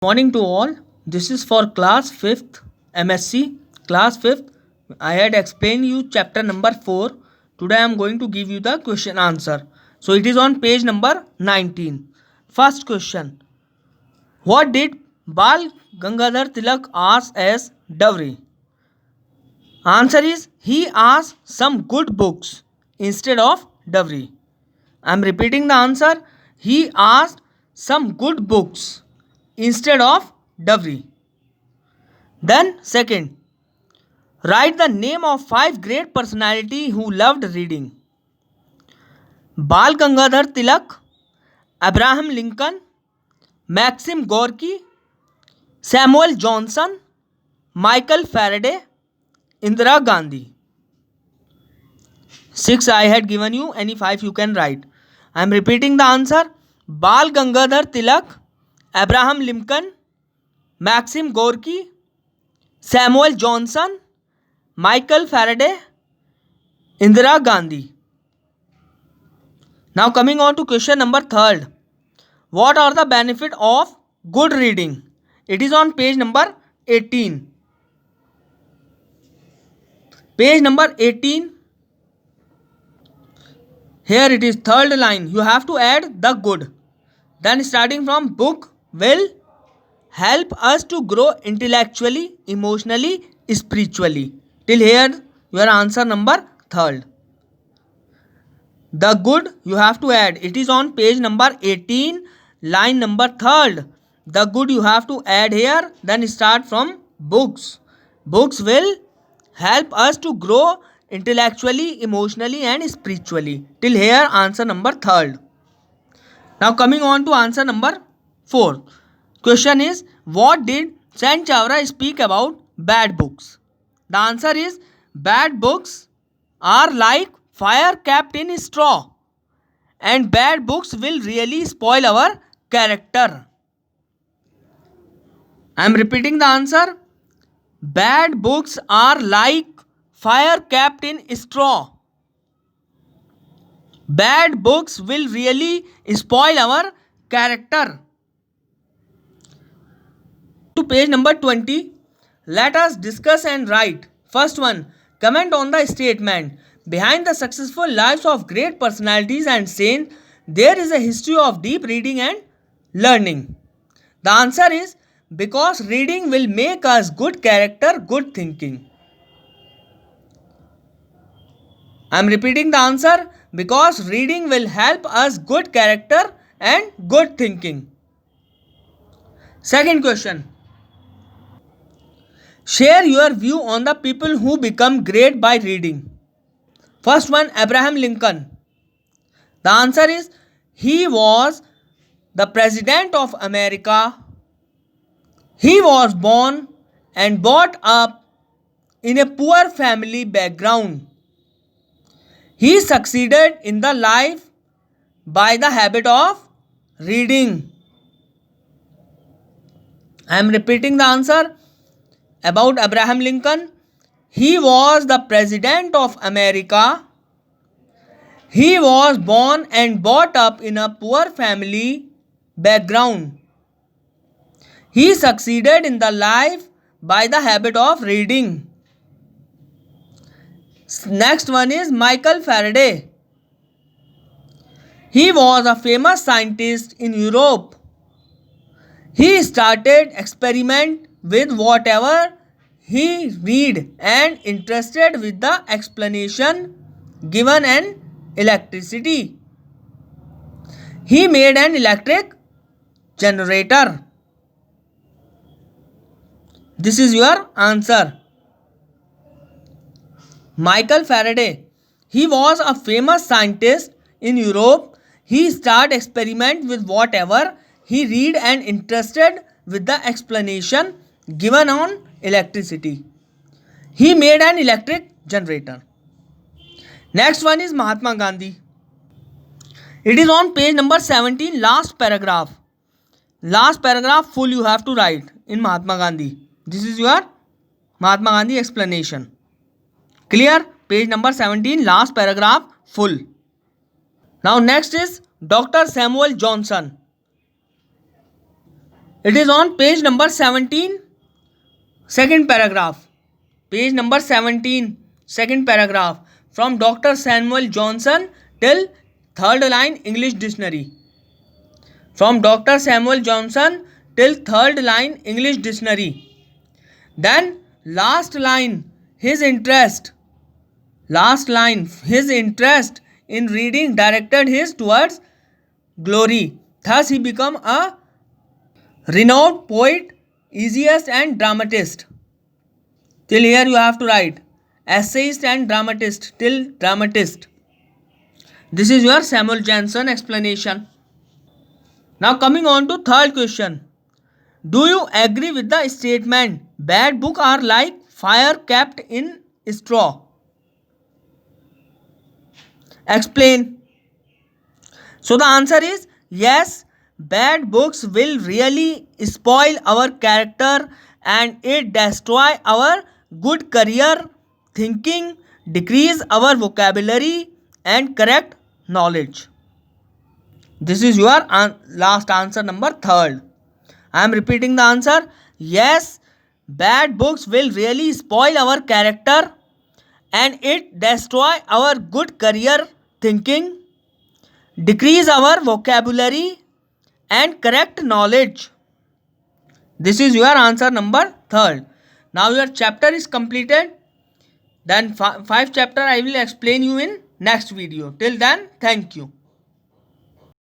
Morning to all. This is for class 5th MSc. Class 5th. I had explained you chapter number 4. Today I am going to give you the question answer. So it is on page number 19. First question. What did Bal Gangadhar Tilak ask as dowry? Answer is he asked some good books instead of dowry. I am repeating the answer. He asked some good books instead of dowry. Then, second, write the name of 5 great personalities who loved reading. Bal Gangadhar Tilak, Abraham Lincoln, Maxim Gorky, Samuel Johnson, Michael Faraday, Indira Gandhi. 6 I had given you, any 5 you can write. I am repeating the answer. Bal Gangadhar Tilak, Abraham Lincoln, Maxim Gorky, Samuel Johnson, Michael Faraday, Indira Gandhi. Now coming on to question number 3. What are the benefits of good reading? It is on page number 18. Page number 18. Here it is third line. You have to add the good. Then starting from book will help us to grow intellectually, emotionally, spiritually. Till here your answer number 3rd. The good you have to add. It is on page number 18, line number 3rd. The good you have to add here. Then start from books. Books will help us to grow intellectually, emotionally and spiritually. Till here answer number 3rd. Now coming on to answer number 4. Question is, what did Sen Chavra speak about bad books? The answer is, bad books are like fire kept in straw, and bad books will really spoil our character. I am repeating the answer. Bad books are like fire kept in straw. Bad books will really spoil our character. To page number 20. Let us discuss and write. First one, comment on the statement. Behind the successful lives of great personalities and saints, there is a history of deep reading and learning. The answer is because reading will make us good character, good thinking. I am repeating the answer. Because reading will help us good character and good thinking. Second question. Share your view on the people who become great by reading. First one, Abraham Lincoln. The answer is he was the President of America. He was born and brought up in a poor family background. He succeeded in the life by the habit of reading. I am repeating the answer about Abraham Lincoln. He was the President of America. He was born and brought up in a poor family background. He succeeded in the life by the habit of reading. Next one is Michael Faraday. He was a famous scientist in Europe. He started experiment with whatever he read and interested with the explanation given in electricity. He made an electric generator. This is your answer. Michael Faraday. He was a famous scientist in Europe. He started experiment with whatever he read and interested with the explanation given on electricity. He made an electric generator. Next one is Mahatma Gandhi. It is on page number 17, last paragraph. Last paragraph full you have to write in Mahatma Gandhi. This is your Mahatma Gandhi explanation. Clear? Page number 17, last paragraph full. Now next is Dr. Samuel Johnson. It is on page number 17, second paragraph. Page number 17, second paragraph. From Dr. Samuel Johnson till third line English dictionary. From Dr. Samuel Johnson till third line English dictionary. Then last line, his interest. Last line, his interest in reading directed his towards glory. Thus he became a renowned poet, essayist and dramatist. Till here you have to write essayist and dramatist till dramatist. This is your Samuel Johnson explanation. Now coming on to third question. Do you agree with the statement bad books are like fire kept in straw? Explain. So the answer is yes, bad books will really spoil our character and it destroy our good career thinking, decrease our vocabulary and correct knowledge. This is your last answer number third. I am repeating the answer. Yes, bad books will really spoil our character and it destroy our good career thinking, decrease our vocabulary and correct knowledge. This is your answer number third. Now your chapter is completed. Then 5 chapter I will explain you in next video. Till then, thank you.